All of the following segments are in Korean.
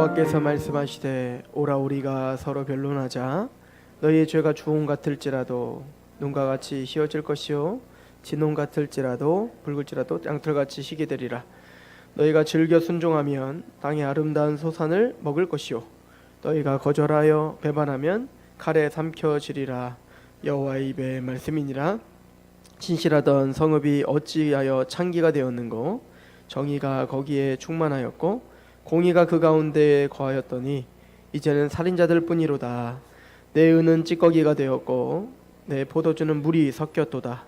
여호와께서 말씀하시되 오라 우리가 서로 변론하자. 너희의 죄가 주홍 같을지라도 눈과 같이 희어질 것이요 진홍 같을지라도 붉을지라도 양털같이 희게 되리라. 너희가 즐겨 순종하면 땅의 아름다운 소산을 먹을 것이요 너희가 거절하여 배반하면 칼에 삼켜지리라. 여호와의 입의 말씀이니라. 신실하던 성읍이 어찌하여 창기가 되었는고 정의가 거기에 충만하였고 공의가 그 가운데에 거하였더니 이제는 살인자들 뿐이로다. 내 은은 찌꺼기가 되었고 내 포도주는 물이 섞였도다.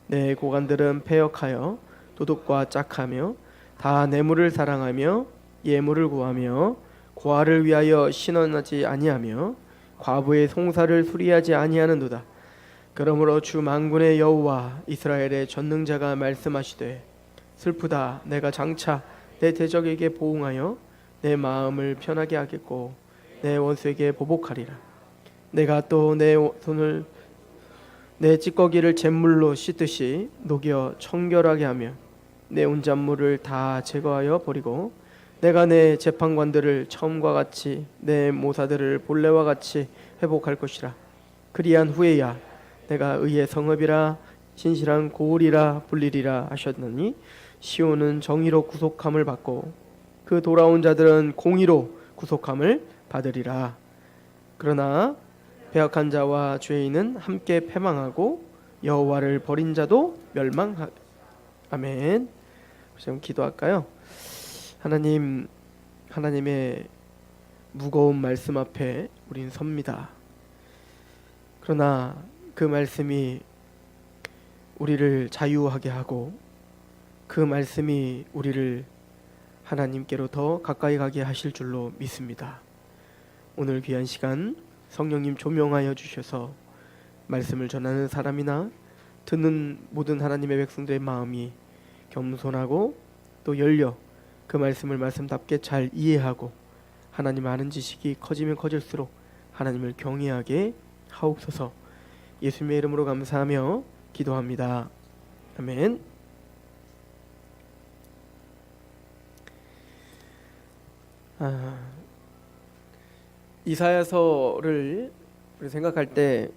내 고관들은 패역하여 도둑과 짝하며 다 뇌물을 사랑하며 예물을 구하며 고아를 위하여 신원하지 아니하며 과부의 송사를 수리하지 아니하는도다. 그러므로 주 만군의 여호와 이스라엘의 전능자가 말씀하시되 슬프다. 내가 장차 내 대적에게 보응하여 내 마음을 편하게 하겠고 내 원수에게 보복하리라. 내가 또 내 손을 내 찌꺼기를 잿물로 씻듯이 녹여 청결하게 하며 내 온잔물을 다 제거하여 버리고 내가 내 재판관들을 처음과 같이 내 모사들을 본래와 같이 회복할 것이라. 그리한 후에야 내가 의의 성읍이라 신실한 고을이라 불리리라 하셨느니 시온은 정의로 구속함을 받고 그 돌아온 자들은 공의로 구속함을 받으리라. 그러나 배역한 자와 죄인은 함께 패망하고 여호와를 버린 자도 멸망하. 아멘. 좀 기도할까요? 하나님, 하나님의 무거운 말씀 앞에 우린 섭니다. 그러나 그 말씀이 우리를 자유하게 하고 그 말씀이 우리를 하나님께로 더 가까이 가게 하실 줄로 믿습니다. 오늘 귀한 시간 성령님 조명하여 주셔서 말씀을 전하는 사람이나 듣는 모든 하나님의 백성들의 마음이 겸손하고 또 열려 그 말씀을 말씀답게 잘 이해하고 하나님 아는 지식이 커지면 커질수록 하나님을 경외하게 하옵소서. 예수님의 이름으로 감사하며 기도합니다. 아멘. 이사야서를 생각할 때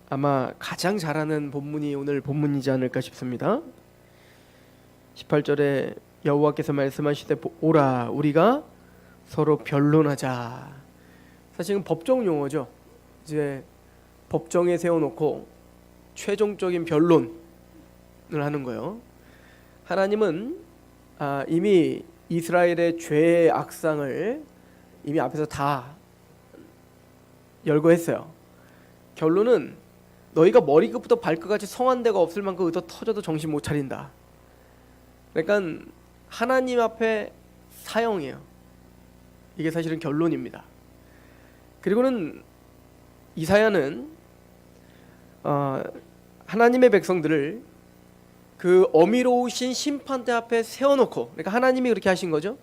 아마 가장 잘하는 본문이 오늘 본문이지 않을까 싶습니다. 18절에 여호와께서 말씀하시되 오라 우리가 서로 변론하자. 사실은 법정 용어죠. 이제 법정에 세워놓고 최종적인 변론을 하는 거예요. 하나님은 이미 이스라엘의 죄의 악상을 이미 앞에서 다 열거했어요. 결론은 너희가 머리끝부터 발끝까지 성한 데가 없을 만큼 의도 터져도 정신 못 차린다. 그러니까 하나님 앞에 사형이에요. 이게 사실은 결론입니다. 그리고는 이사야는 하나님의 백성들을 그 어미로우신 심판대 앞에 세워놓고, 그러니까 하나님이 그렇게 하신 거죠.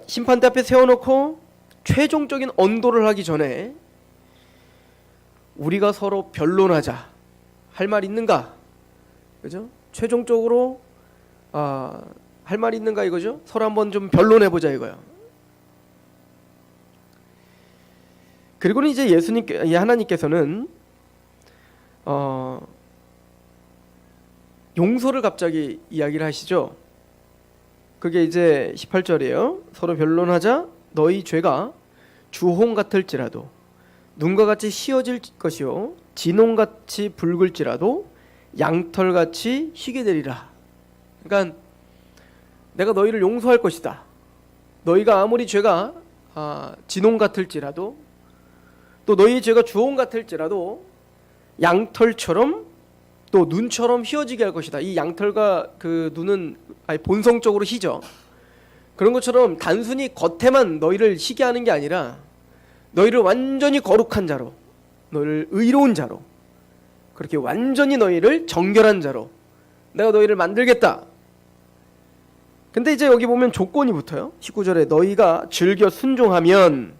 심판대 앞에 세워놓고 최종적인 언도를 하기 전에 우리가 서로 변론하자. 할 말 있는가? 그죠? 최종적으로 할 말 있는가 이거죠? 서로 한번 좀 변론해보자 이거야. 그리고는 이제 하나님께서는 용서를 갑자기 이야기를 하시죠. 그게 이제 18절이에요. 서로 변론하자. 너희 죄가 주홍 같을지라도 눈과 같이 희어질 것이요 진홍같이 붉을지라도 양털같이 희게 되리라. 그러니까 내가 너희를 용서할 것이다. 너희가 아무리 죄가 진홍 같을지라도 또 너희의 죄가 주홍 같을지라도 양털처럼 또 눈처럼 희어지게 할 것이다. 이 양털과 그 눈은 본성적으로 희죠. 그런 것처럼 단순히 겉에만 너희를 희게 하는 게 아니라 너희를 완전히 거룩한 자로, 너희를 의로운 자로, 그렇게 완전히 너희를 정결한 자로 내가 너희를 만들겠다. 근데 이제 여기 보면 조건이 붙어요. 19절에 너희가 즐겨 순종하면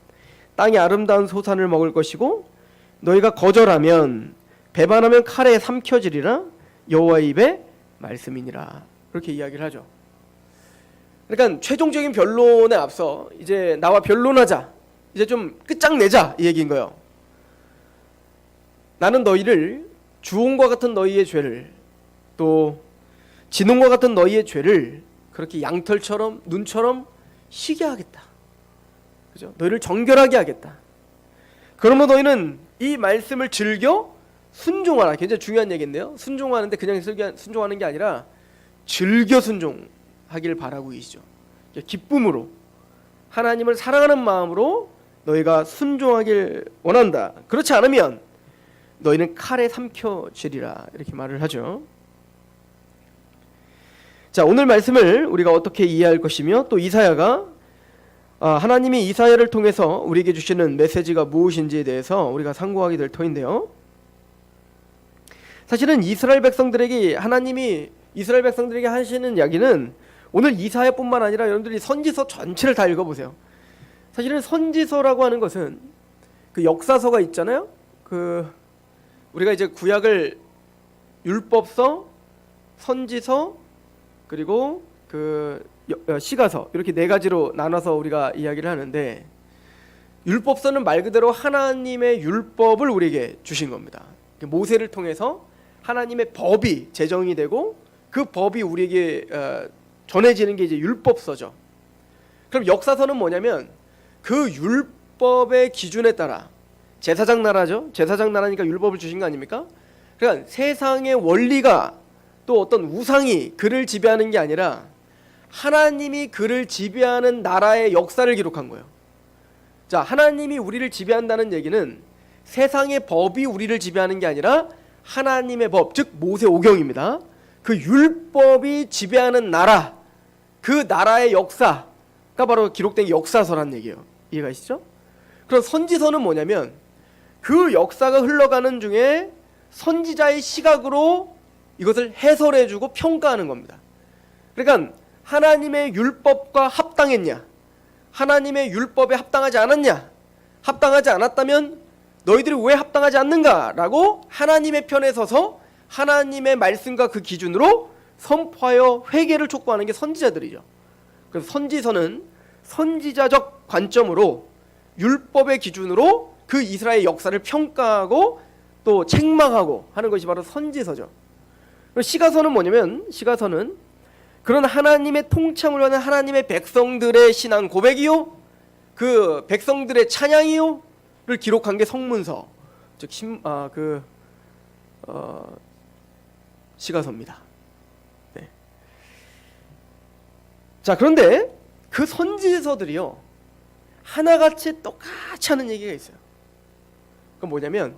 땅의 아름다운 소산을 먹을 것이고 너희가 거절하면 배반하면 칼에 삼켜지리라. 여호와의 입의 말씀이니라. 그렇게 이야기를 하죠. 그러니까 최종적인 변론에 앞서 이제 나와 변론하자, 이제 좀 끝장내자 이 얘기인 거예요. 나는 너희를 주홍과 같은 너희의 죄를, 또 진홍과 같은 너희의 죄를 그렇게 양털처럼 눈처럼 희게 하겠다. 그죠? 너희를 정결하게 하겠다. 그러므로 너희는 이 말씀을 즐겨 순종하라. 굉장히 중요한 얘기인데요. 순종하는데 그냥 순종하는 게 아니라 즐겨 순종하길 바라고 계시죠. 기쁨으로, 하나님을 사랑하는 마음으로 너희가 순종하길 원한다. 그렇지 않으면 너희는 칼에 삼켜지리라. 이렇게 말을 하죠. 자, 오늘 말씀을 우리가 어떻게 이해할 것이며, 또 이사야가 하나님이 이사야를 통해서 우리에게 주시는 메시지가 무엇인지에 대해서 우리가 상고하게 될 터인데요. 사실은 이스라엘 백성들에게 하나님이 이스라엘 백성들에게 하시는 이야기는 오늘 이사야뿐만 아니라 여러분들이 선지서 전체를 다 읽어보세요. 사실은 선지서라고 하는 것은 그 역사서가 있잖아요. 그 우리가 이제 구약을 율법서, 선지서, 그리고 그 시가서, 이렇게 네 가지로 나눠서 우리가 이야기를 하는데, 율법서는 말 그대로 하나님의 율법을 우리에게 주신 겁니다. 모세를 통해서 하나님의 법이 제정이 되고 그 법이 우리에게 전해지는 게 이제 율법서죠. 그럼 역사서는 뭐냐면 그 율법의 기준에 따라, 제사장 나라죠. 제사장 나라니까 율법을 주신 거 아닙니까? 그러니까 세상의 원리가, 또 어떤 우상이 그를 지배하는 게 아니라 하나님이 그를 지배하는 나라의 역사를 기록한 거예요. 자, 하나님이 우리를 지배한다는 얘기는 세상의 법이 우리를 지배하는 게 아니라 하나님의 법, 즉 모세오경입니다. 그 율법이 지배하는 나라, 그 나라의 역사가 바로 기록된 역사서란 얘기예요. 이해가 가시죠? 그럼 선지서는 뭐냐면 그 역사가 흘러가는 중에 선지자의 시각으로 이것을 해설해주고 평가하는 겁니다. 그러니까 하나님의 율법과 합당했냐, 하나님의 율법에 합당하지 않았냐, 합당하지 않았다면 너희들이 왜 합당하지 않는가라고 하나님의 편에 서서 하나님의 말씀과 그 기준으로 선포하여 회개를 촉구하는 게 선지자들이죠. 그래서 선지서는 선지자적 관점으로 율법의 기준으로 그 이스라엘 역사를 평가하고 또 책망하고 하는 것이 바로 선지서죠. 시가서는 뭐냐면, 시가서는 그런 하나님의 통참을 하는 하나님의 백성들의 신앙 고백이요, 그 백성들의 찬양이요 를 기록한 게 성문서, 즉 시가서입니다. 네. 자, 그런데 그 선지서들이요 하나같이 똑같이 하는 얘기가 있어요. 그건 뭐냐면,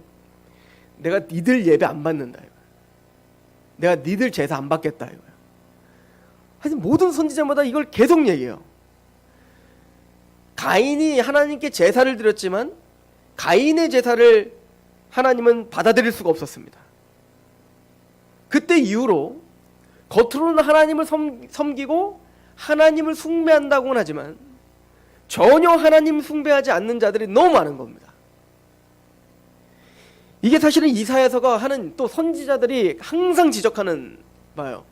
내가 니들 예배 안 받는다 이거야. 내가 니들 제사 안 받겠다 이거야. 하여튼 모든 선지자마다 이걸 계속 얘기해요. 가인이 하나님께 제사를 드렸지만 가인의 제사를 하나님은 받아들일 수가 없었습니다. 그때 이후로 겉으로는 하나님을 섬기고 하나님을 숭배한다고는 하지만 전혀 하나님 숭배하지 않는 자들이 너무 많은 겁니다. 이게 사실은 이사야서가 하는, 또 선지자들이 항상 지적하는 바예요.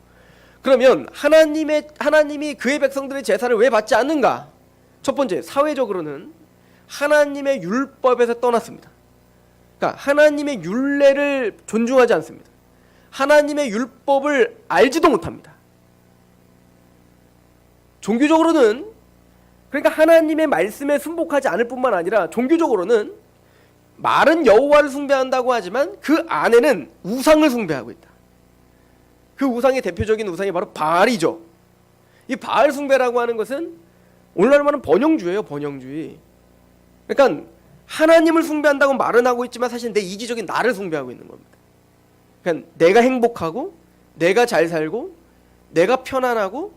그러면 하나님이 그의 백성들의 제사를 왜 받지 않는가? 첫 번째, 사회적으로는 하나님의 율법에서 떠났습니다. 그러니까 하나님의 율례를 존중하지 않습니다. 하나님의 율법을 알지도 못합니다. 종교적으로는, 그러니까 하나님의 말씀에 순복하지 않을 뿐만 아니라 종교적으로는 말은 여호와를 숭배한다고 하지만 그 안에는 우상을 숭배하고 있다. 그 우상의 대표적인 우상이 바로 바알이죠. 이 바알 숭배라고 하는 것은 오늘날 말은 번영주의예요. 번영주의. 그러니까 하나님을 숭배한다고 말은 하고 있지만 사실 내 이기적인 나를 숭배하고 있는 겁니다. 그러니까 내가 행복하고 내가 잘 살고 내가 편안하고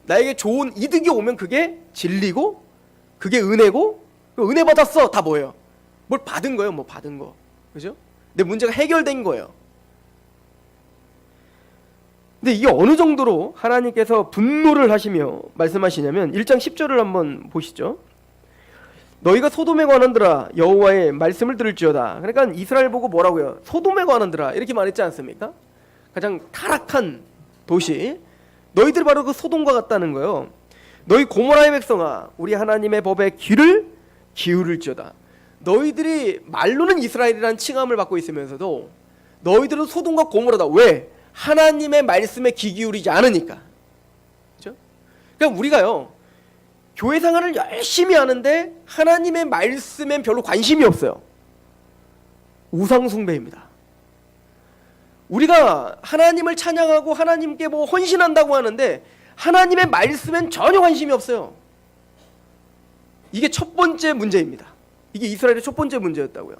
나에게 좋은 이득이 오면 그게 진리고 그게 은혜고, 은혜 받았어 다 뭐예요? 뭘 받은 거예요. 뭐 받은 거, 그죠? 내 문제가 해결된 거예요. 근데 이게 어느 정도로 하나님께서 분노를 하시며 말씀하시냐면 1장 10절을 한번 보시죠. 너희가 소돔에 관한들아 여호와의 말씀을 들을지어다. 그러니까 이스라엘 보고 뭐라고요? 소돔에 관한들아 이렇게 말했지 않습니까? 가장 타락한 도시, 너희들 바로 그 소돔과 같다는 거예요. 너희 고모라의 백성아, 우리 하나님의 법에 귀를 기울일지어다. 너희들이 말로는 이스라엘이라는 칭함을 받고 있으면서도 너희들은 소돔과 고모라다. 왜? 하나님의 말씀에 귀 기울이지 않으니까. 그렇죠? 그러니까 우리가요, 교회 생활을 열심히 하는데 하나님의 말씀엔 별로 관심이 없어요. 우상 숭배입니다. 우리가 하나님을 찬양하고 하나님께 뭐 헌신한다고 하는데 하나님의 말씀엔 전혀 관심이 없어요. 이게 첫 번째 문제입니다. 이게 이스라엘의 첫 번째 문제였다고요.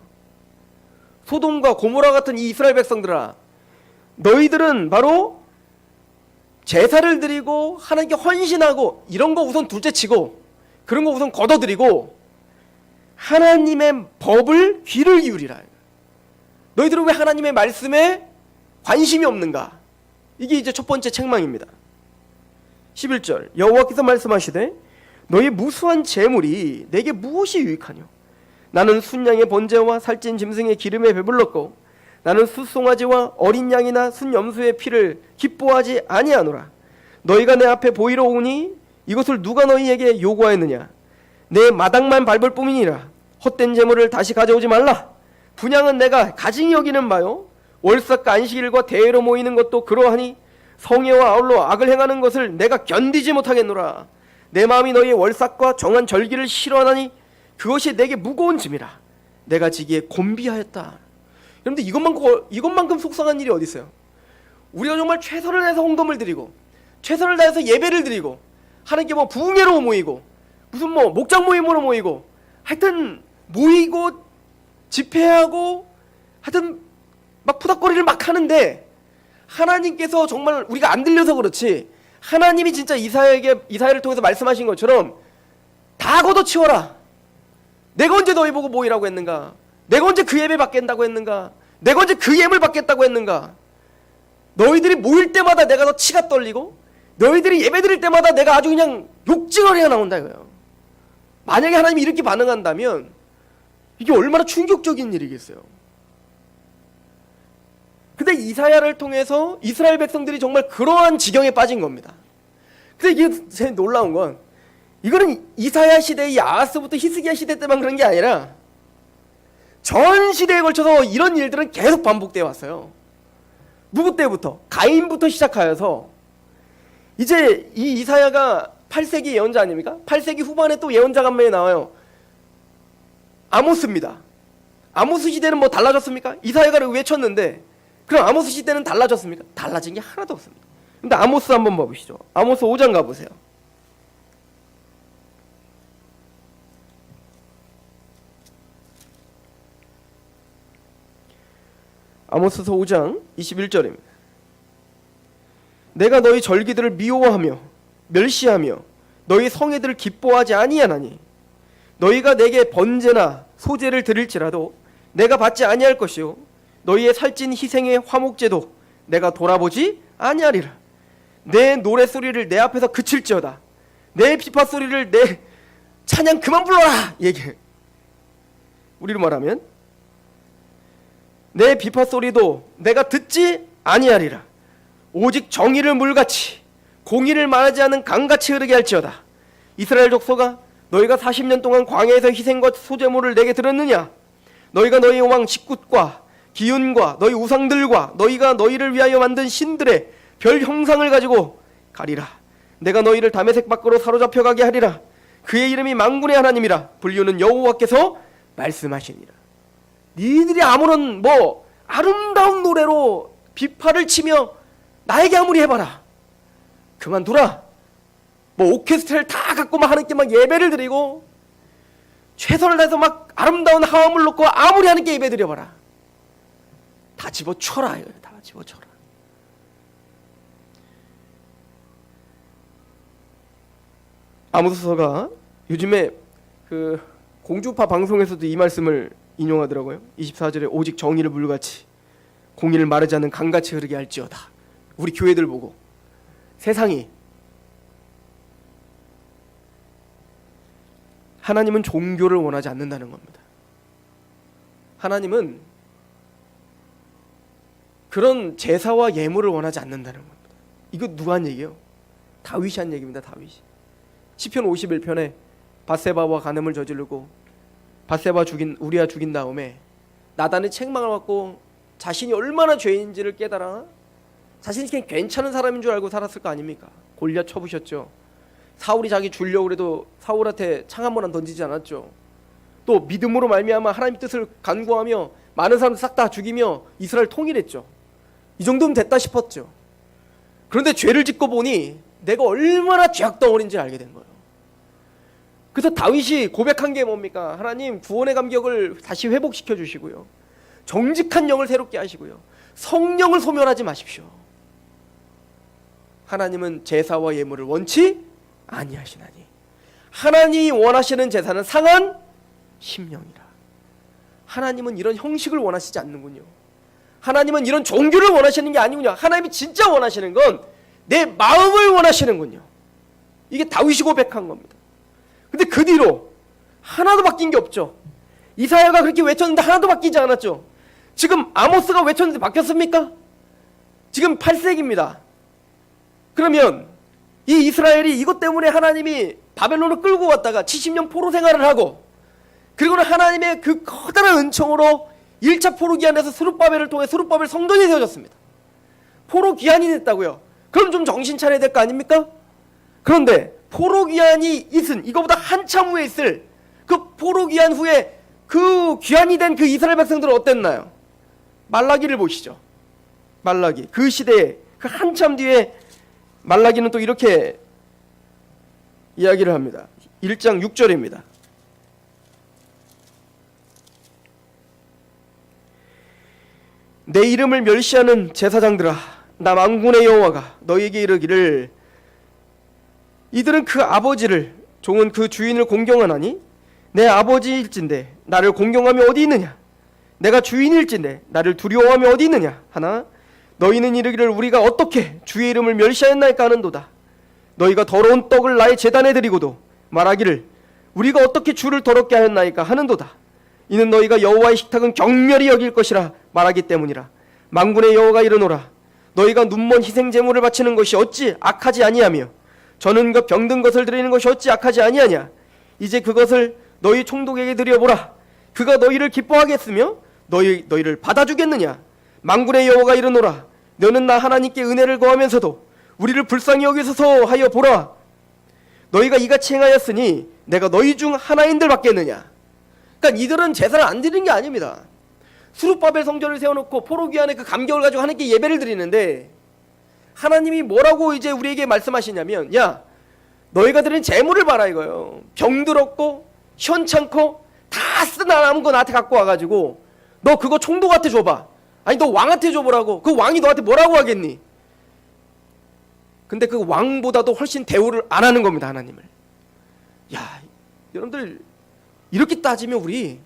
소돔과 고모라 같은 이 이스라엘 백성들아, 너희들은 바로 제사를 드리고 하나님께 헌신하고 이런 거 우선 둘째치고 그런 거 우선 걷어들이고 하나님의 법을 귀를 기울이라. 너희들은 왜 하나님의 말씀에 관심이 없는가? 이게 이제 첫 번째 책망입니다. 11절 여호와께서 말씀하시되 너희 무수한 재물이 내게 무엇이 유익하뇨? 나는 순양의 번제와 살찐 짐승의 기름에 배불렀고 나는 숫송아지와 어린 양이나 순염소의 피를 기뻐하지 아니하노라. 너희가 내 앞에 보이러 오니 이것을 누가 너희에게 요구하였느냐? 내 마당만 밟을 뿐이니라. 헛된 재물을 다시 가져오지 말라. 분향은 내가 가증히 여기는 바요, 월삭과 안식일과 대회로 모이는 것도 그러하니 성회와 아울러 악을 행하는 것을 내가 견디지 못하겠노라. 내 마음이 너희의 월삭과 정한 절기를 싫어하나니 그것이 내게 무거운 짐이라. 내가 지기에 곤비하였다. 여러분들 이것만큼 속상한 일이 어디 있어요? 우리가 정말 최선을 다해서 헌금을 드리고 최선을 다해서 예배를 드리고 하나님께 뭐 부흥회로 모이고 무슨 뭐 목장 모임으로 모이고 하여튼 모이고 집회하고 하여튼 막 푸닥거리를 막 하는데 하나님께서 정말 우리가 안 들려서 그렇지 하나님이 진짜 이사야를 통해서 말씀하신 것처럼 다 걷어치워라. 내가 언제 너희 보고 모이라고 했는가? 내가 언제 그 예배 받겠다고 했는가? 내가 언제 그 예물 받겠다고 했는가? 너희들이 모일 때마다 내가 더 치가 떨리고 너희들이 예배 드릴 때마다 내가 아주 그냥 욕징어리가 나온다 이거예요. 만약에 하나님이 이렇게 반응한다면 이게 얼마나 충격적인 일이겠어요. 근데 이사야를 통해서 이스라엘 백성들이 정말 그러한 지경에 빠진 겁니다. 근데 이게 제일 놀라운 건 이거는 이사야 시대의 아하스부터 히스기야 시대 때만 그런 게 아니라 전 시대에 걸쳐서 이런 일들은 계속 반복되어 왔어요. 누구 때부터? 가인부터 시작하여서 이제 이 이사야가 8세기 예언자 아닙니까? 8세기 후반에 또 예언자가 한 명이 나와요. 아모스입니다. 아모스 시대는 뭐 달라졌습니까? 이사야가 외쳤는데 그럼 아모스 시대는 달라졌습니까? 달라진 게 하나도 없습니다. 근데 아모스 한번 봐보시죠. 아모스 5장 가보세요. 아모스서 5장 21절입니다. 내가 너희 절기들을 미워하며 멸시하며 너희 성회들을 기뻐하지 아니하나니 너희가 내게 번제나 소제를 드릴지라도 내가 받지 아니할 것이요 너희의 살찐 희생의 화목제도 내가 돌아보지 아니하리라. 내 노래소리를 내 앞에서 그칠지어다. 내 비파소리를 내 찬양 그만 불러라. 얘기해. 우리로 말하면 내 비파소리도 내가 듣지 아니하리라. 오직 정의를 물같이 공의를 말하지 않은 강같이 흐르게 할지어다. 이스라엘 족속아, 너희가 40년 동안 광야에서 희생과 소제물을 내게 드렸느냐? 너희가 너희 왕 직굿과 기운과 너희 우상들과 너희가 너희를 위하여 만든 신들의 별 형상을 가지고 가리라. 내가 너희를 다메섹 밖으로 사로잡혀 가게 하리라. 그의 이름이 만군의 하나님이라. 불리우는 여호와께서 말씀하시니라. 니들이 아무런 뭐 아름다운 노래로 비파를 치며 나에게 아무리 해봐라. 그만두라. 뭐 오케스트라를 다 갖고 막 하나님께 막 예배를 드리고 최선을 다해서 막 아름다운 하음을 놓고 아무리 하나님께 예배 드려봐라. 다 집어쳐라. 이거예요. 다 집어쳐라. 아모스서가 요즘에 그 공주파 방송에서도 이 말씀을 인용하더라고요. 24절에 오직 정의를 물같이 공의를 마르지 않는 강같이 흐르게 할지어다. 우리 교회들 보고 세상이 하나님은 종교를 원하지 않는다는 겁니다. 하나님은 그런 제사와 예물을 원하지 않는다는 겁니다. 이거 누가 한 얘기예요? 다윗이 한 얘기입니다. 다윗이. 시편 51편에 밧세바와 간음을 저지르고 밧세바 우리아 죽인 다음에 나단의 책망을 받고 자신이 얼마나 죄인지를 깨달아 자신이 그냥 괜찮은 사람인 줄 알고 살았을 거 아닙니까? 골리앗 쳐부셨죠. 사울이 자기 죽이려고 그래도 사울한테 창 한 번 던지지 않았죠. 또 믿음으로 말미암아 하나님의 뜻을 간구하며 많은 사람들 싹 다 죽이며 이스라엘 통일했죠. 이 정도면 됐다 싶었죠. 그런데 죄를 짓고 보니 내가 얼마나 죄악덩어리인지 알게 된 거예요. 그래서 다윗이 고백한 게 뭡니까? 하나님, 구원의 감격을 다시 회복시켜 주시고요, 정직한 영을 새롭게 하시고요, 성령을 소멸하지 마십시오. 하나님은 제사와 예물을 원치 아니하시나니 하나님이 원하시는 제사는 상한 심령이라. 하나님은 이런 형식을 원하시지 않는군요. 하나님은 이런 종교를 원하시는 게 아니군요. 하나님이 진짜 원하시는 건 내 마음을 원하시는군요. 이게 다윗이 고백한 겁니다. 근데 그 뒤로 하나도 바뀐 게 없죠. 이사야가 그렇게 외쳤는데 하나도 바뀌지 않았죠. 지금 아모스가 외쳤는데 바뀌었습니까? 지금 8세기입니다. 그러면 이 이스라엘이 이것 때문에 하나님이 바벨론을 끌고 왔다가 70년 포로 생활을 하고, 그리고는 하나님의 그 커다란 은총으로 1차 포로 기한에서 스룹바벨을 통해 스룹바벨 성전이 세워졌습니다. 포로 기한이 됐다고요. 그럼 좀 정신 차려야 될 거 아닙니까? 그런데 포로 기한이 있은, 이거보다 한참 후에 있을 그 포로 기한 후에 그 귀환이 된 그 이스라엘 백성들은 어땠나요? 말라기를 보시죠. 말라기, 그 시대에 그 한참 뒤에 말라기는 또 이렇게 이야기를 합니다. 1장 6절입니다. 내 이름을 멸시하는 제사장들아, 나 만군의 여호와가 너희에게 이르기를, 이들은 그 아버지를, 종은 그 주인을 공경하나니 내 아버지일진데 나를 공경하며 어디 있느냐? 내가 주인일진데 나를 두려워하며 어디 있느냐? 하나 너희는 이르기를 우리가 어떻게 주의 이름을 멸시하였나이까 하는도다. 너희가 더러운 떡을 나의 제단에 드리고도 말하기를 우리가 어떻게 주를 더럽게 하였나이까 하는도다. 이는 너희가 여호와의 식탁은 경멸히 여길 것이라 말하기 때문이라. 만군의 여호와가 이르노라. 너희가 눈먼 희생 제물을 바치는 것이 어찌 악하지 아니하며 저는과 병든 것을 드리는 것이 어찌 악하지 아니하냐? 이제 그것을 너희 총독에게 드려보라. 그가 너희를 기뻐하겠으며 너희를 받아주겠느냐? 만군의 여호와가 이르노라. 너는 나 하나님께 은혜를 거하면서도 우리를 불쌍히 여기소서 하여 보라. 너희가 이같이 행하였으니 내가 너희 중 하나인들 받겠느냐? 그러니까 이들은 제사를 안 드리는 게 아닙니다. 스룹바벨 성전을 세워놓고 포로 기한의 그 감격을 가지고 하나님께 예배를 드리는데, 하나님이 뭐라고 이제 우리에게 말씀하시냐면, 야, 너희가 드린 재물을 봐라 이거예요. 병들었고 현찮고 다 쓴 남은 거 나한테 갖고 와가지고 너 그거 총독한테 줘봐. 아니 너 왕한테 줘보라고. 그 왕이 너한테 뭐라고 하겠니? 근데 그 왕보다도 훨씬 대우를 안 하는 겁니다, 하나님을. 야, 여러분들 이렇게 따지면 우리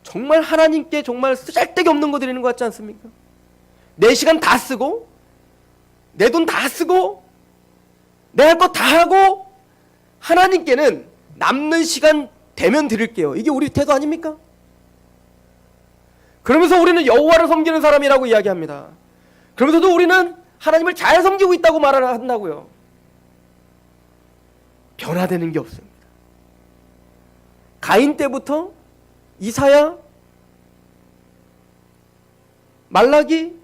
정말 하나님께 정말 쓰잘데기 없는 거 드리는 것 같지 않습니까? 내 시간 다 쓰고 내 돈 다 쓰고 내 할 거 다 하고 하나님께는 남는 시간 되면 드릴게요. 이게 우리 태도 아닙니까? 그러면서 우리는 여호와를 섬기는 사람이라고 이야기합니다. 그러면서도 우리는 하나님을 잘 섬기고 있다고 말을 한다고요. 변화되는 게 없습니다. 가인 때부터 이사야, 말라기,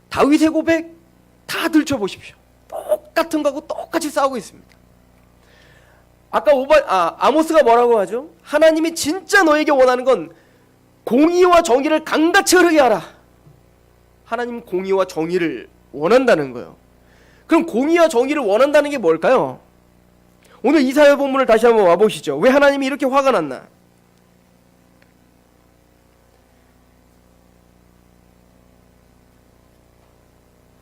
다윗의 고백 다 들춰보십시오. 똑같은 거하고 똑같이 싸우고 있습니다. 아까 아모스가 뭐라고 하죠? 하나님이 진짜 너에게 원하는 건 공의와 정의를 강같이 흐르게 하라. 하나님은 공의와 정의를 원한다는 거예요. 그럼 공의와 정의를 원한다는 게 뭘까요? 오늘 이사야 본문을 다시 한번 와보시죠. 왜 하나님이 이렇게 화가 났나?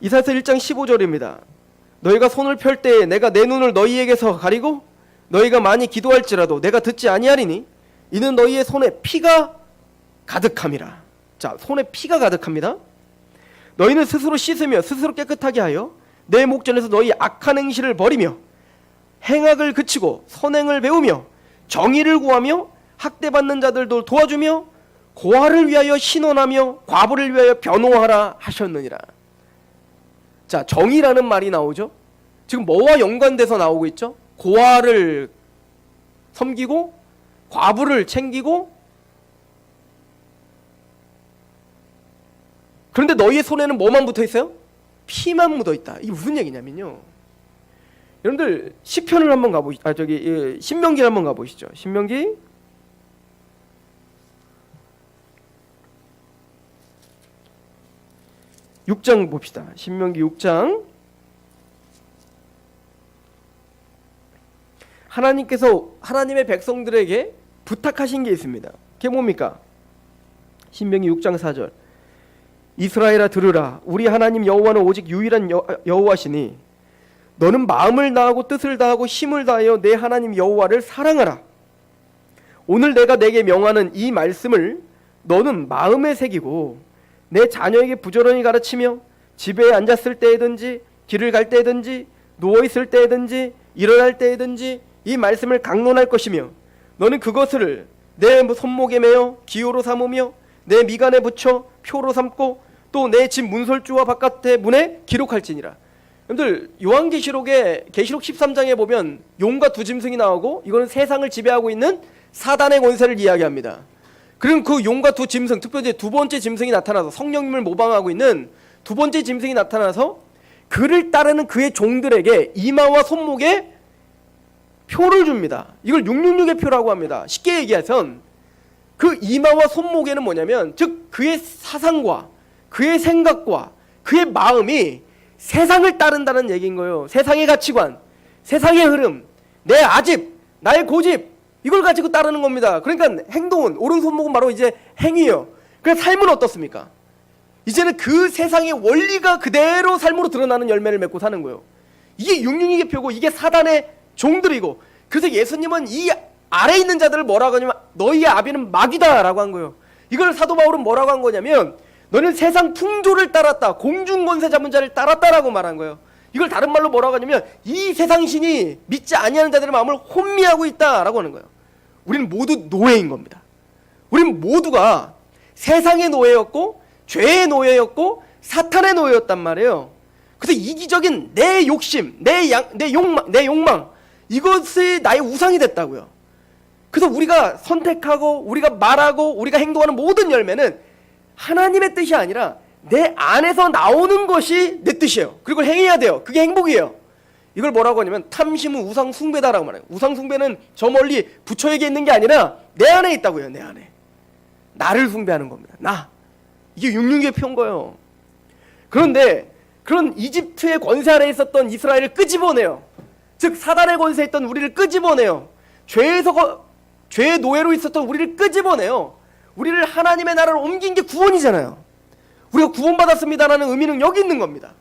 이사야서 1장 15절입니다. 너희가 손을 펼 때에 내가 내 눈을 너희에게서 가리고 너희가 많이 기도할지라도 내가 듣지 아니하리니 이는 너희의 손에 피가 가득함이라. 자, 손에 피가 가득합니다. 너희는 스스로 씻으며 스스로 깨끗하게 하여 내 목전에서 너희 악한 행실을 버리며 행악을 그치고 선행을 배우며 정의를 구하며 학대받는 자들도 도와주며 고아를 위하여 신원하며 과부를 위하여 변호하라 하셨느니라. 자, 정의라는 말이 나오죠. 지금 뭐와 연관돼서 나오고 있죠? 고아를 섬기고 과부를 챙기고, 그런데 너희의 손에는 뭐만 붙어 있어요? 피만 묻어 있다. 이게 무슨 얘기냐면요, 여러분들 시편을 한번 가보시죠. 신명기를 한번 가보시죠. 신명기 6장 봅시다. 신명기 6장. 하나님께서 하나님의 백성들에게 부탁하신 게 있습니다. 그게 뭡니까? 신명기 6장 4절. 이스라엘아 들으라. 우리 하나님 여호와는 오직 유일한 여호와시니 너는 마음을 다하고 뜻을 다하고 힘을 다하여 내 하나님 여호와를 사랑하라. 오늘 내가 내게 명하는 이 말씀을 너는 마음에 새기고 내 자녀에게 부지런히 가르치며 집에 앉았을 때에든지 길을 갈 때에든지 누워있을 때에든지 일어날 때에든지 이 말씀을 강론할 것이며 너는 그것을 내 손목에 매어 기호로 삼으며 내 미간에 붙여 표로 삼고 또 내 집 문설주와 바깥의 문에 기록할지니라. 여러분들 요한계시록에 계시록 13장에 보면 용과 두 짐승이 나오고 이거는 세상을 지배하고 있는 사단의 권세를 이야기합니다. 그럼 그 용과 두 짐승, 특별히 두 번째 짐승이 나타나서 성령님을 모방하고 있는 두 번째 짐승이 나타나서 그를 따르는 그의 종들에게 이마와 손목에 표를 줍니다. 이걸 666의 표라고 합니다. 쉽게 얘기해선 그 이마와 손목에는 뭐냐면 즉 그의 사상과 그의 생각과 그의 마음이 세상을 따른다는 얘기인 거예요. 세상의 가치관, 세상의 흐름, 내 아집, 나의 고집, 이걸 가지고 따르는 겁니다. 그러니까 행동은, 오른손목은 바로 이제 행위예요. 그래서 삶은 어떻습니까? 이제는 그 세상의 원리가 그대로 삶으로 드러나는 열매를 맺고 사는 거예요. 이게 666의 표고 이게 사단의 종들이고, 그래서 예수님은 이 아래에 있는 자들을 뭐라고 하냐면 너희의 아비는 마귀다 라고 한 거예요. 이걸 사도 바울은 뭐라고 한 거냐면 너는 세상 풍조를 따랐다, 공중권세 잡은 자를 따랐다라고 말한 거예요. 이걸 다른 말로 뭐라고 하냐면 이 세상 신이 믿지 아니하는 자들의 마음을 혼미하고 있다라고 하는 거예요. 우리는 모두 노예인 겁니다. 우리는 모두가 세상의 노예였고 죄의 노예였고 사탄의 노예였단 말이에요. 그래서 이기적인 내 욕심, 내 욕망 이것이 나의 우상이 됐다고요. 그래서 우리가 선택하고 우리가 말하고 우리가 행동하는 모든 열매는 하나님의 뜻이 아니라 내 안에서 나오는 것이 내 뜻이에요. 그리고 행해야 돼요. 그게 행복이에요. 이걸 뭐라고 하냐면 탐심은 우상 숭배다라고 말해요. 우상 숭배는 저 멀리 부처에게 있는 게 아니라 내 안에 있다고요. 내 안에. 나를 숭배하는 겁니다. 나. 이게 666의 표인 거예요. 그런데 그런 이집트의 권세 아래에 있었던 이스라엘을 끄집어내요. 즉 사단의 권세에 있던 우리를 끄집어내요. 죄의 노예로 있었던 우리를 끄집어내요. 우리를 하나님의 나라로 옮긴 게 구원이잖아요. 우리가 구원받았습니다라는 의미는 여기 있는 겁니다.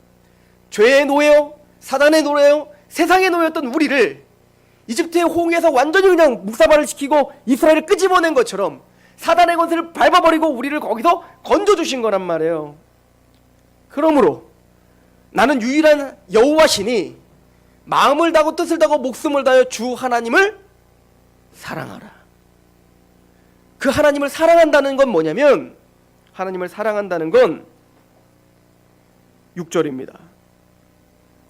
죄의 노예요, 사단의 노예요, 세상의 노예였던 우리를 이집트의 홍해에서 완전히 그냥 묵사발을 시키고 이스라엘을 끄집어낸 것처럼 사단의 권세를 밟아버리고 우리를 거기서 건져주신 거란 말이에요. 그러므로 나는 유일한 여호와시니 마음을 다하고 뜻을 다하고 목숨을 다하여 주 하나님을 사랑하라. 그 하나님을 사랑한다는 건 뭐냐면, 하나님을 사랑한다는 건 6절입니다.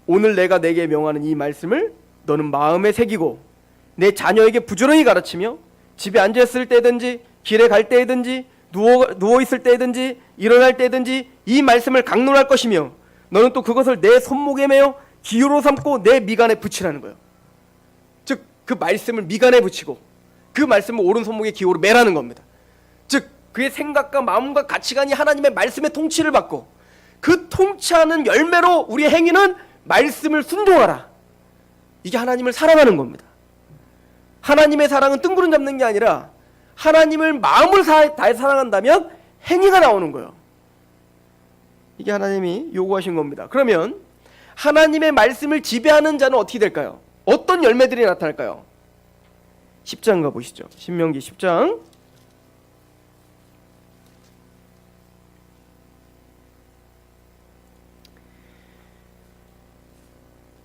오늘 내가 내게 명하는 이 말씀을 너는 마음에 새기고 내 자녀에게 부지런히 가르치며 집에 앉아있을 때든지 길에 갈 때든지 누워있을 때든지 일어날 때든지 이 말씀을 강론할 것이며 너는 또 그것을 내 손목에 매어 기호로 삼고 내 미간에 붙이라는 거예요. 즉 그 말씀을 미간에 붙이고 그 말씀을 오른손목에 기호로 매라는 겁니다. 즉 그의 생각과 마음과 가치관이 하나님의 말씀의 통치를 받고 그 통치하는 열매로 우리의 행위는 말씀을 순종하라. 이게 하나님을 사랑하는 겁니다. 하나님의 사랑은 뜬구름 잡는 게 아니라 하나님을 마음을 다해 사랑한다면 행위가 나오는 거예요. 이게 하나님이 요구하신 겁니다. 그러면 하나님의 말씀을 지배하는 자는 어떻게 될까요? 어떤 열매들이 나타날까요? 10장 가보시죠. 신명기 10장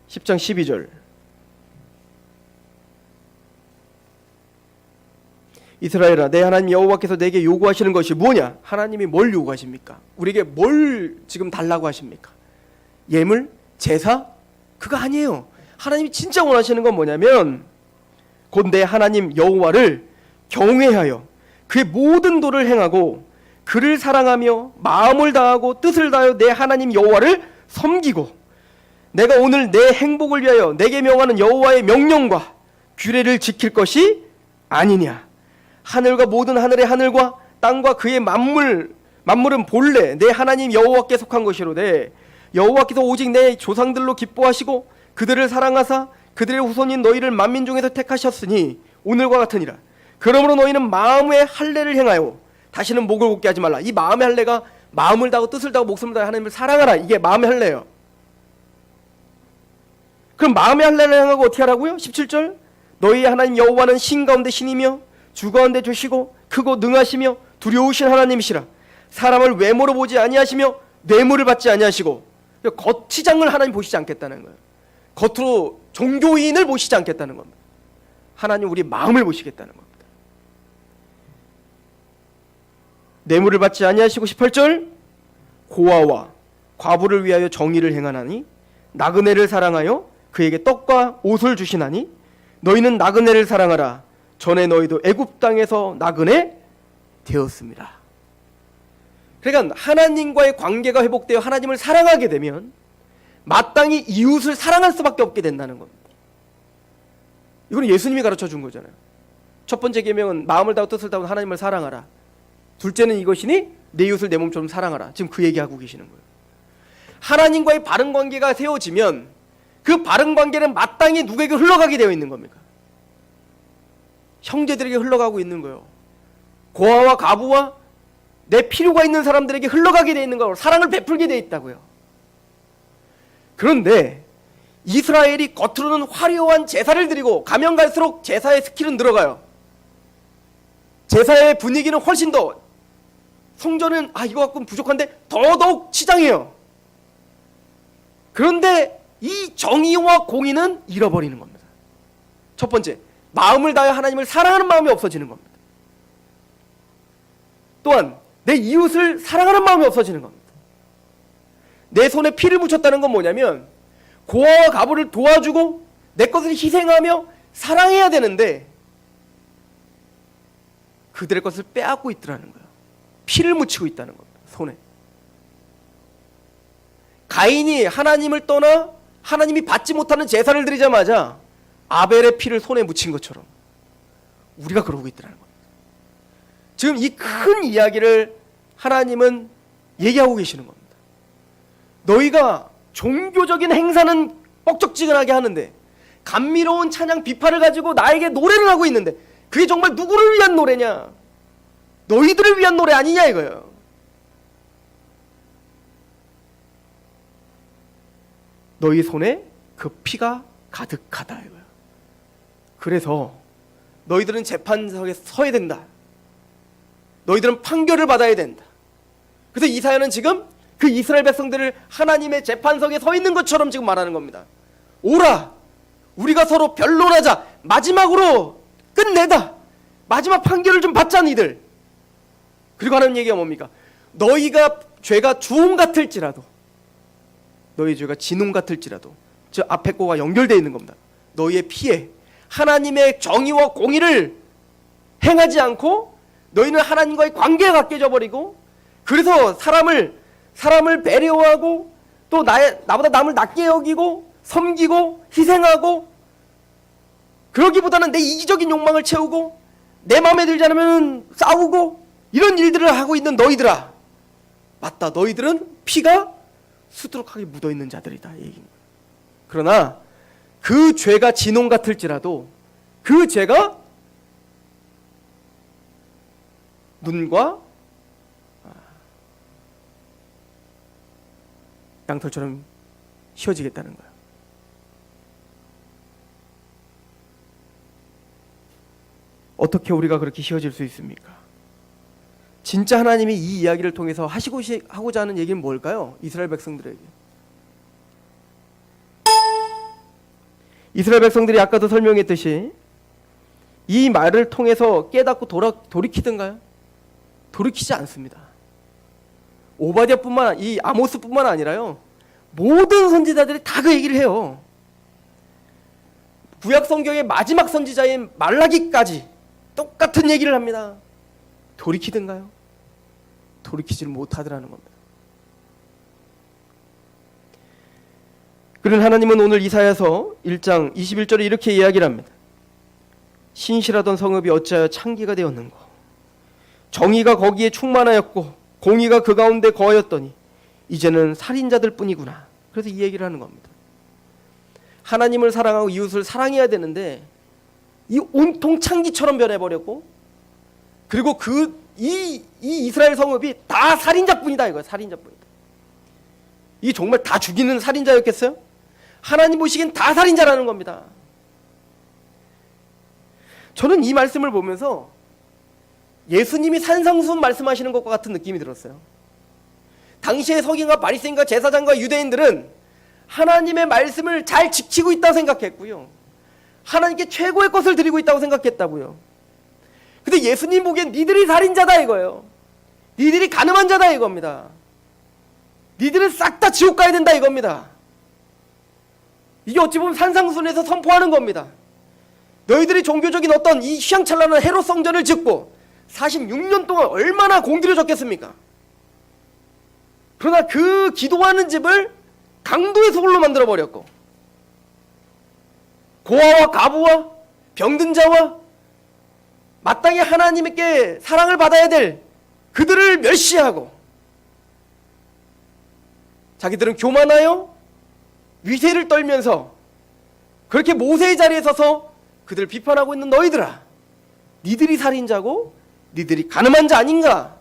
10장 12절. 이스라엘아 내 하나님 여호와께서 내게 요구하시는 것이 뭐냐? 하나님이 뭘 요구하십니까? 우리에게 뭘 지금 달라고 하십니까? 예물? 제사? 그거 아니에요. 하나님이 진짜 원하시는 건 뭐냐면 곧 내 하나님 여호와를 경외하여 그의 모든 도를 행하고 그를 사랑하며 마음을 다하고 뜻을 다하여 내 하나님 여호와를 섬기고 내가 오늘 내 행복을 위하여 내게 명하는 여호와의 명령과 규례를 지킬 것이 아니냐. 하늘과 모든 하늘의 하늘과 땅과 그의 만물은 본래 내 하나님 여호와께 속한 것이로되 여호와께서 오직 내 조상들로 기뻐하시고 그들을 사랑하사 그들의 후손인 너희를 만민 중에서 택하셨으니 오늘과 같으니라. 그러므로 너희는 마음의 할례를 행하여 다시는 목을 곧게 하지 말라. 이 마음의 할례가 마음을 다하고 뜻을 다하고 목숨을 다하여 하나님을 사랑하라. 이게 마음의 할례예요. 그럼 마음의 할례를 행하고 어떻게 하라고요? 17절 너희의 하나님 여호와는 신 가운데 신이며 주 가운데 주시고 크고 능하시며 두려우신 하나님이시라. 사람을 외모로 보지 아니하시며 뇌물을 받지 아니하시고 겉치장을 하나님 보시지 않겠다는 거예요. 겉으로 종교인을 보시지 않겠다는 겁니다. 하나님 우리 마음을 보시겠다는 겁니다. 뇌물을 받지 아니하시고 18절 고아와 과부를 위하여 정의를 행하나니 나그네를 사랑하여 그에게 떡과 옷을 주시나니 너희는 나그네를 사랑하라. 전에 너희도 애굽 땅에서 나그네 되었습니다. 그러니까 하나님과의 관계가 회복되어 하나님을 사랑하게 되면 마땅히 이웃을 사랑할 수밖에 없게 된다는 겁니다. 이건 예수님이 가르쳐 준 거잖아요. 첫 번째 계명은 마음을 다하고 뜻을 다하고 하나님을 사랑하라. 둘째는 이것이니 내 이웃을 내 몸처럼 사랑하라. 지금 그 얘기하고 계시는 거예요. 하나님과의 바른 관계가 세워지면 그 바른 관계는 마땅히 누구에게 흘러가게 되어 있는 겁니까? 형제들에게 흘러가고 있는 거예요. 고아와 과부와 내 필요가 있는 사람들에게 흘러가게 되어 있는 거예요. 사랑을 베풀게 되어 있다고요. 그런데 이스라엘이 겉으로는 화려한 제사를 드리고 가면 갈수록 제사의 스킬은 늘어가요. 제사의 분위기는 훨씬 더 성전은 이거 갖고는 부족한데 더더욱 치장해요. 그런데 이 정의와 공의는 잃어버리는 겁니다. 첫 번째, 마음을 다해 하나님을 사랑하는 마음이 없어지는 겁니다. 또한 내 이웃을 사랑하는 마음이 없어지는 겁니다. 내 손에 피를 묻혔다는 건 뭐냐면 고아와 과부를 도와주고 내 것을 희생하며 사랑해야 되는데 그들의 것을 빼앗고 있더라는 거예요. 피를 묻히고 있다는 겁니다. 손에. 가인이 하나님을 떠나 하나님이 받지 못하는 제사를 드리자마자 아벨의 피를 손에 묻힌 것처럼 우리가 그러고 있더라는 겁니다. 지금 이 큰 이야기를 하나님은 얘기하고 계시는 겁니다. 너희가 종교적인 행사는 뻑적지근하게 하는데 감미로운 찬양 비파를 가지고 나에게 노래를 하고 있는데 그게 정말 누구를 위한 노래냐? 너희들을 위한 노래 아니냐 이거예요. 너희 손에 그 피가 가득하다 이거예요. 그래서 너희들은 재판석에 서야 된다. 너희들은 판결을 받아야 된다. 그래서 이사야는 지금 그 이스라엘 백성들을 하나님의 재판석에 서 있는 것처럼 지금 말하는 겁니다. 오라, 우리가 서로 변론하자. 마지막으로 끝내다. 마지막 판결을 좀 받자 니들. 그리고 하는 얘기가 뭡니까? 너희가 죄가 주홍 같을지라도 너희 죄가 진홍 같을지라도 저 앞에 거가 연결되어 있는 겁니다. 너희의 피에 하나님의 정의와 공의를 행하지 않고 너희는 하나님과의 관계가 깨져 버리고 그래서 사람을 배려하고 또 나보다 남을 낮게 여기고 섬기고 희생하고 그러기보다는 내 이기적인 욕망을 채우고 내 마음에 들지 않으면 싸우고 이런 일들을 하고 있는 너희들아, 맞다, 너희들은 피가 수두룩하게 묻어있는 자들이다 이 얘기입니다. 그러나 그 죄가 진홍 같을지라도 그 죄가 눈과 양털처럼 휘어지겠다는 거야. 어떻게 우리가 그렇게 휘어질 수 있습니까? 진짜 하나님이 이 이야기를 통해서 하고자 하는 얘기는 뭘까요? 이스라엘 백성들에게. 이스라엘 백성들이 아까도 설명했듯이 이 말을 통해서 깨닫고 돌이키든가요? 돌이키지 않습니다. 이 아모스뿐만 아니라요. 모든 선지자들이 다 그 얘기를 해요. 구약 성경의 마지막 선지자인 말라기까지 똑같은 얘기를 합니다. 돌이키든가요? 돌이키질 못하더라는 겁니다. 그런 하나님은 오늘 이사야서 1장 21절에 이렇게 이야기를 합니다. 신실하던 성읍이 어찌하여 창기가 되었는고, 정의가 거기에 충만하였고 공의가 그 가운데 거하였더니 이제는 살인자들 뿐이구나. 그래서 이 얘기를 하는 겁니다. 하나님을 사랑하고 이웃을 사랑해야 되는데 이 온통 창기처럼 변해버렸고, 그리고 이 이스라엘 성읍이 다 살인자뿐이다 이거예요. 살인자뿐이다. 이 정말 다 죽이는 살인자였겠어요? 하나님 보시기엔 다 살인자라는 겁니다. 저는 이 말씀을 보면서 예수님이 산상수훈 말씀하시는 것과 같은 느낌이 들었어요. 당시의 서기관과 바리새인과 제사장과 유대인들은 하나님의 말씀을 잘 지키고 있다고 생각했고요, 하나님께 최고의 것을 드리고 있다고 생각했다고요. 근데 예수님 보기엔 니들이 살인자다 이거예요. 니들이 가늠한 자다 이겁니다. 니들은 싹 다 지옥 가야 된다 이겁니다. 이게 어찌 보면 산상수훈에서 선포하는 겁니다. 너희들이 종교적인 어떤 이 휘황찬란한 헤롯 성전을 짓고 46년 동안 얼마나 공들여졌겠습니까? 그러나 그 기도하는 집을 강도의 소굴로 만들어버렸고, 고아와 가부와 병든 자와 마땅히 하나님께 사랑을 받아야 될 그들을 멸시하고, 자기들은 교만하여 위세를 떨면서 그렇게 모세의 자리에 서서 그들을 비판하고 있는 너희들아, 니들이 살인자고 니들이 가늠한 자 아닌가?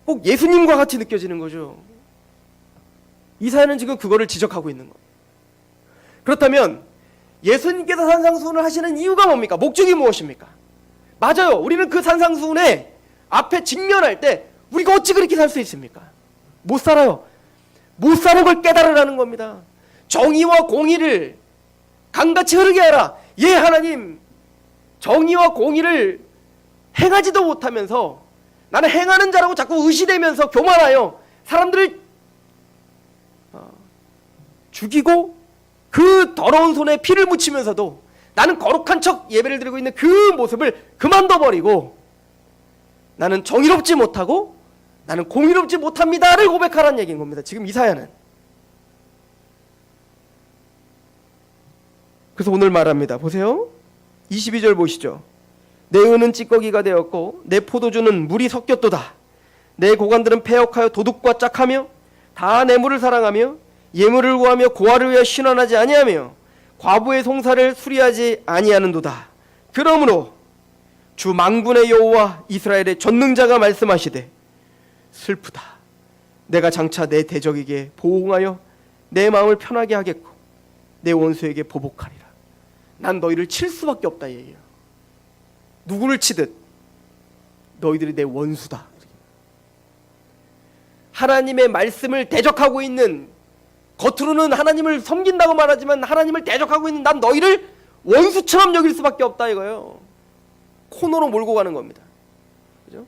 꼭 예수님과 같이 느껴지는 거죠. 이사야는 지금 그거를 지적하고 있는 겁니다. 그렇다면 예수님께서 산상수훈을 하시는 이유가 뭡니까? 목적이 무엇입니까? 맞아요. 우리는 그 산상수훈에 앞에 직면할 때 우리가 어찌 그렇게 살 수 있습니까? 못 살아요. 못 사는 걸 깨달으라는 겁니다. 정의와 공의를 강같이 흐르게 하라. 예, 하나님, 정의와 공의를 행하지도 못하면서 나는 행하는 자라고 자꾸 의시되면서 교만하여 사람들을 죽이고 그 더러운 손에 피를 묻히면서도 나는 거룩한 척 예배를 드리고 있는 그 모습을 그만둬버리고 나는 정의롭지 못하고 나는 공의롭지 못합니다를 고백하라는 얘기인 겁니다. 지금 이사야는. 그래서 오늘 말합니다. 보세요. 22절 보시죠. 내 은은 찌꺼기가 되었고 내 포도주는 물이 섞였도다. 내 고관들은 패역하여 도둑과 짝하며 다 뇌물을 사랑하며 예물을 구하며 고아를 위하여 신원하지 아니하며 과부의 송사를 수리하지 아니하는도다. 그러므로 주 만군의 여호와 이스라엘의 전능자가 말씀하시되 슬프다. 내가 장차 내 대적에게 보응하여 내 마음을 편하게 하겠고 내 원수에게 보복하리라. 난 너희를 칠 수밖에 없다 얘기해요. 누구를 치듯 너희들이 내 원수다. 하나님의 말씀을 대적하고 있는, 겉으로는 하나님을 섬긴다고 말하지만 하나님을 대적하고 있는 난 너희를 원수처럼 여길 수밖에 없다 이거예요. 코너로 몰고 가는 겁니다. 그죠?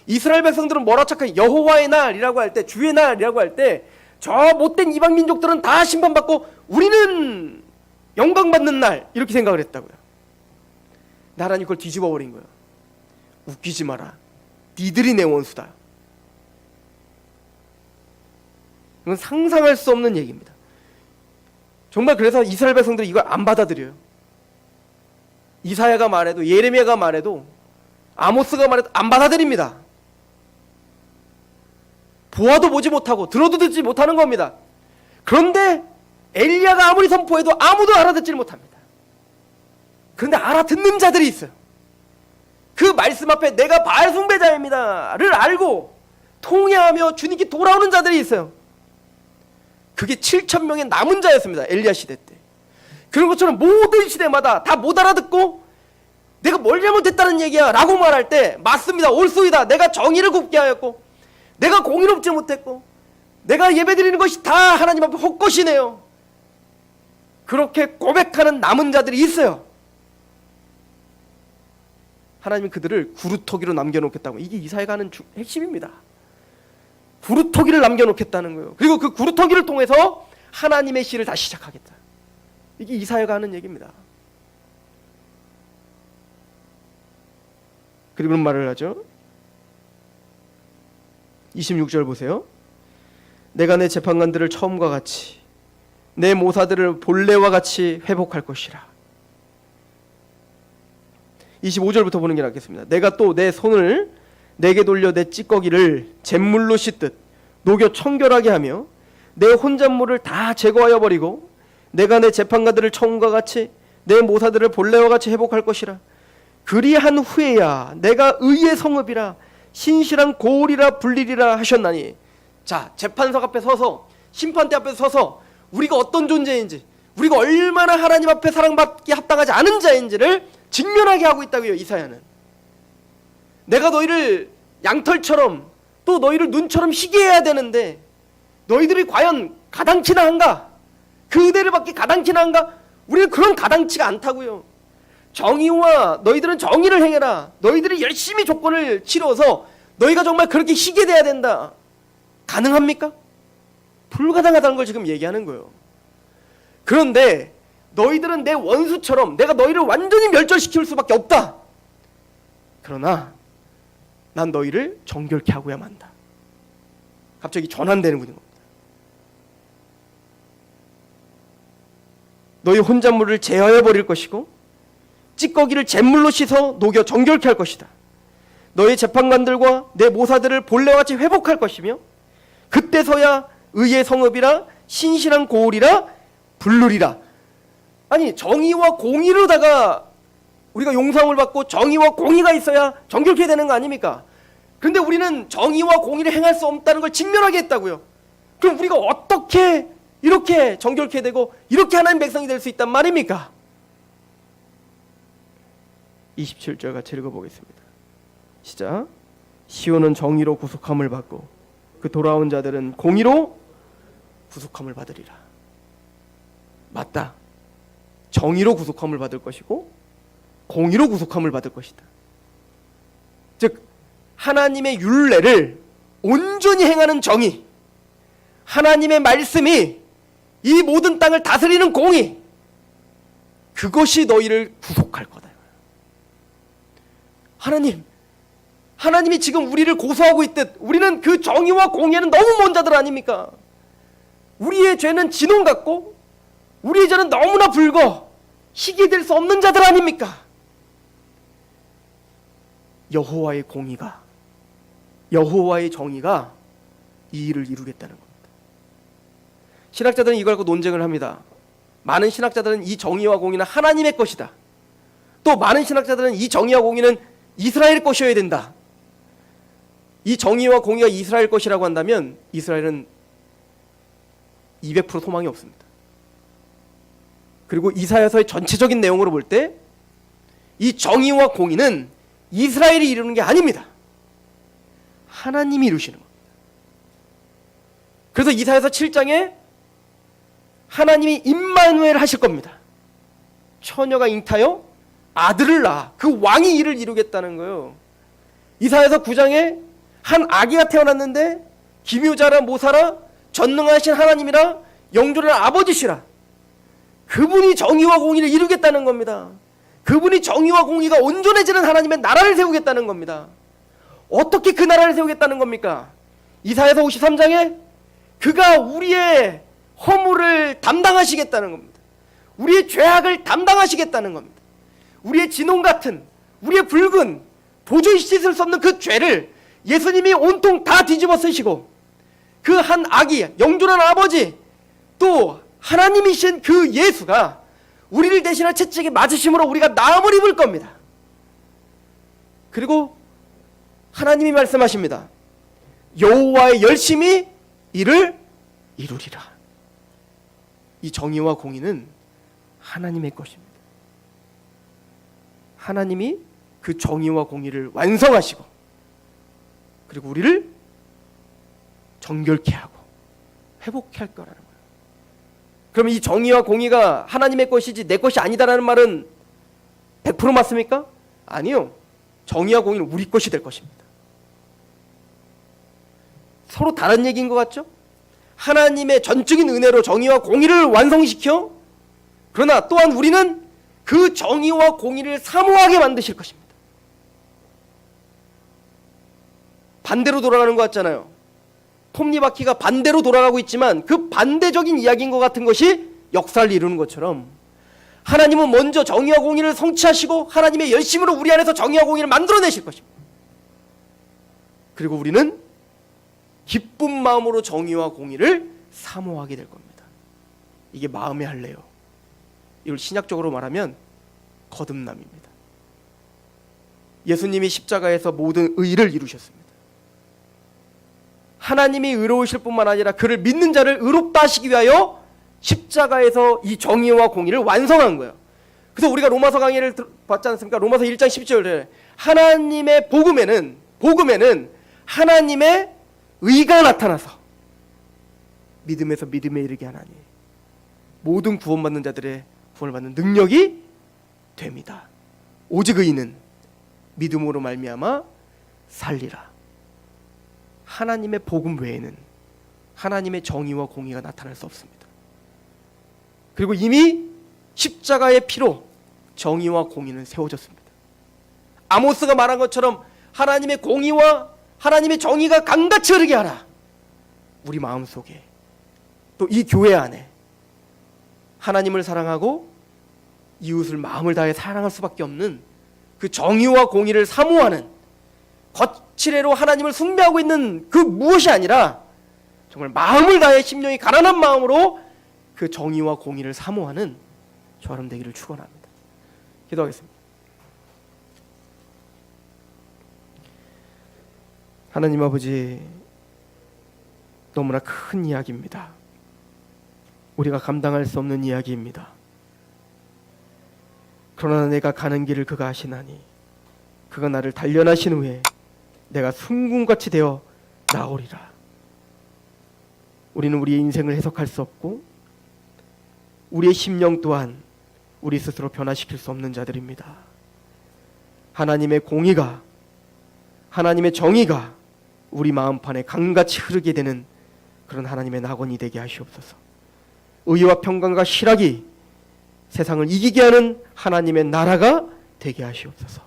이스라엘 백성들은 뭐라 착하게 여호와의 날이라고 할 때, 주의 날이라고 할 때 저 못된 이방 민족들은 다 심판받고 우리는 영광받는 날 이렇게 생각을 했다고요. 하나님 그걸 뒤집어 버린 거예요. 웃기지 마라. 니들이 내 원수다. 이건 상상할 수 없는 얘기입니다. 정말 그래서 이스라엘 백성들이 이걸 안 받아들여요. 이사야가 말해도, 예레미야가 말해도, 아모스가 말해도 안 받아들입니다. 보아도 보지 못하고 들어도 듣지 못하는 겁니다. 그런데 엘리야가 아무리 선포해도 아무도 알아듣지를 못합니다. 그런데 알아듣는 자들이 있어요. 그 말씀 앞에 내가 바알 숭배자입니다를 알고 통회하며 주님께 돌아오는 자들이 있어요. 그게 7,000명의 남은 자였습니다. 엘리야 시대 때. 그런 것처럼 모든 시대마다 다 못 알아듣고 내가 뭘 잘못했다는 얘기야 라고 말할 때 맞습니다. 옳소이다. 내가 정의를 굽게 하였고 내가 공의롭지 못했고 내가 예배드리는 것이 다 하나님 앞에 헛것이네요. 그렇게 고백하는 남은 자들이 있어요. 하나님은 그들을 구루터기로 남겨놓겠다고. 이게 이사야가 하는 핵심입니다. 구루터기를 남겨놓겠다는 거예요. 그리고 그 구루터기를 통해서 하나님의 시를 다시 시작하겠다. 이게 이사야가 하는 얘기입니다. 그리고 말을 하죠. 26절 보세요. 내가 내 재판관들을 처음과 같이 내 모사들을 본래와 같이 회복할 것이라. 25절부터 보는 게 낫겠습니다. 내가 또 내 손을 내게 돌려 내 찌꺼기를 잿물로 씻듯 녹여 청결하게 하며 내 혼잣물을 다 제거하여 버리고 내가 내 재판관들을 처음과 같이 내 모사들을 본래와 같이 회복할 것이라. 그리한 후에야 내가 의의 성읍이라 신실한 고을이라 불리리라 하셨나니. 자, 재판석 앞에 서서 심판대 앞에 서서 우리가 어떤 존재인지, 우리가 얼마나 하나님 앞에 사랑받기 합당하지 않은 자인지를 직면하게 하고 있다고요. 이사야는 내가 너희를 양털처럼 또 너희를 눈처럼 희게 해야 되는데 너희들이 과연 가당치나 한가? 그 은혜를 받기 가당치나 한가? 우리는 그런 가당치가 않다고요. 정의와 너희들은 정의를 행해라. 너희들이 열심히 조건을 치러서 너희가 정말 그렇게 희게 돼야 된다. 가능합니까? 불가능하다는 걸 지금 얘기하는 거예요. 그런데 너희들은 내 원수처럼 내가 너희를 완전히 멸절시킬 수밖에 없다. 그러나 난 너희를 정결케 하고야 만다. 갑자기 전환되는 분인 겁니다. 너희 혼잣물을 제하여 버릴 것이고 찌꺼기를 잿물로 씻어 녹여 정결케 할 것이다. 너희 재판관들과 내 모사들을 본래와 같이 회복할 것이며 그때서야 의의 성읍이라 신실한 고을이라 부르리라. 아니, 정의와 공의로다가 우리가 용서함을 받고 정의와 공의가 있어야 정결케 되는 거 아닙니까? 그런데 우리는 정의와 공의를 행할 수 없다는 걸 직면하게 했다고요. 그럼 우리가 어떻게 이렇게 정결케 되고 이렇게 하나님 백성이 될 수 있단 말입니까? 27절 같이 읽어보겠습니다. 시작. 시온은 정의로 구속함을 받고 그 돌아온 자들은 공의로 구속함을 받으리라. 맞다. 정의로 구속함을 받을 것이고 공의로 구속함을 받을 것이다. 즉 하나님의 율례를 온전히 행하는 정의, 하나님의 말씀이 이 모든 땅을 다스리는 공의, 그것이 너희를 구속할 거다. 하나님이 지금 우리를 고소하고 있듯 우리는 그 정의와 공의에는 너무 먼 자들 아닙니까? 우리의 죄는 진홍 같고 우리의 죄는 너무나 붉어 희게 될 수 없는 자들 아닙니까? 여호와의 공의가, 여호와의 정의가 이 일을 이루겠다는 겁니다. 신학자들은 이걸 갖고 논쟁을 합니다. 많은 신학자들은 이 정의와 공의는 하나님의 것이다. 또 많은 신학자들은 이 정의와 공의는 이스라엘 것이어야 된다. 이 정의와 공의가 이스라엘 것이라고 한다면 이스라엘은 200% 소망이 없습니다. 그리고 이사야서의 전체적인 내용으로 볼 때 이 정의와 공의는 이스라엘이 이루는 게 아닙니다. 하나님이 이루시는 겁니다. 그래서 이사야서 7장에 하나님이 임마누엘 하실 겁니다. 처녀가 잉타여 아들을 낳아 그 왕이 이를 이루겠다는 거예요. 이사야서 9장에 한 아기가 태어났는데 기묘자라 모사라 전능하신 하나님이라 영존한 아버지시라. 그분이 정의와 공의를 이루겠다는 겁니다. 그분이 정의와 공의가 온전해지는 하나님의 나라를 세우겠다는 겁니다. 어떻게 그 나라를 세우겠다는 겁니까? 이사야서 53장에 그가 우리의 허물을 담당하시겠다는 겁니다. 우리의 죄악을 담당하시겠다는 겁니다. 우리의 진홍 같은, 우리의 붉은, 도저히 씻을 수 없는 그 죄를 예수님이 온통 다 뒤집어 쓰시고 그 한 아기, 영존한 아버지, 또 하나님이신 그 예수가 우리를 대신할 채찍에 맞으심으로 우리가 나음을 입을 겁니다. 그리고 하나님이 말씀하십니다. 여호와의 열심히 이를 이루리라. 이 정의와 공의는 하나님의 것입니다. 하나님이 그 정의와 공의를 완성하시고 그리고 우리를 정결케 하고 회복케 할 거라는 거예요. 그럼 이 정의와 공의가 하나님의 것이지 내 것이 아니다라는 말은 100% 맞습니까? 아니요. 정의와 공의는 우리 것이 될 것입니다. 서로 다른 얘기인 것 같죠? 하나님의 전적인 은혜로 정의와 공의를 완성시켜 그러나 또한 우리는 그 정의와 공의를 사모하게 만드실 것입니다. 반대로 돌아가는 것 같잖아요. 톱니바퀴가 반대로 돌아가고 있지만 그 반대적인 이야기인 것 같은 것이 역사를 이루는 것처럼 하나님은 먼저 정의와 공의를 성취하시고 하나님의 열심으로 우리 안에서 정의와 공의를 만들어내실 것입니다. 그리고 우리는 기쁜 마음으로 정의와 공의를 사모하게 될 겁니다. 이게 마음의 할례요. 이걸 신약적으로 말하면 거듭남입니다. 예수님이 십자가에서 모든 의를 이루셨습니다. 하나님이 의로우실 뿐만 아니라 그를 믿는 자를 의롭다 하시기 위하여 십자가에서 이 정의와 공의를 완성한 거예요. 그래서 우리가 로마서 강의를 봤지 않습니까? 로마서 1장 12절에 하나님의 복음에는 하나님의 의가 나타나서 믿음에서 믿음에 이르게 하나니 모든 구원받는 자들의 구원을 받는 능력이 됩니다. 오직 의인은 믿음으로 말미암아 살리라. 하나님의 복음 외에는 하나님의 정의와 공의가 나타날 수 없습니다. 그리고 이미 십자가의 피로 정의와 공의는 세워졌습니다. 아모스가 말한 것처럼 하나님의 공의와 하나님의 정의가 강같이 흐르게 하라. 우리 마음속에 또 이 교회 안에 하나님을 사랑하고 이웃을 마음을 다해 사랑할 수밖에 없는 그 정의와 공의를 사모하는 거칠애로 하나님을 숭배하고 있는 그 무엇이 아니라 정말 마음을 다해 심령이 가난한 마음으로 그 정의와 공의를 사모하는 저런 되기를 축원합니다. 기도하겠습니다. 하나님 아버지, 너무나 큰 이야기입니다. 우리가 감당할 수 없는 이야기입니다. 그러나 내가 가는 길을 그가 아시나니 그가 나를 단련하신 후에 내가 순금같이 되어 나오리라. 우리는 우리의 인생을 해석할 수 없고 우리의 심령 또한 우리 스스로 변화시킬 수 없는 자들입니다. 하나님의 공의가, 하나님의 정의가 우리 마음판에 강같이 흐르게 되는 그런 하나님의 낙원이 되게 하시옵소서. 의와 평강과 실학이 세상을 이기게 하는 하나님의 나라가 되게 하시옵소서.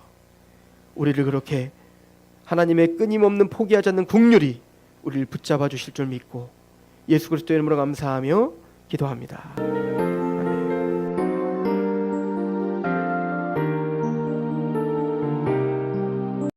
우리를 그렇게 하나님의 끊임없는 포기하지 않는 긍휼이 우리를 붙잡아 주실 줄 믿고 예수 그리스도의 이름으로 감사하며 기도합니다.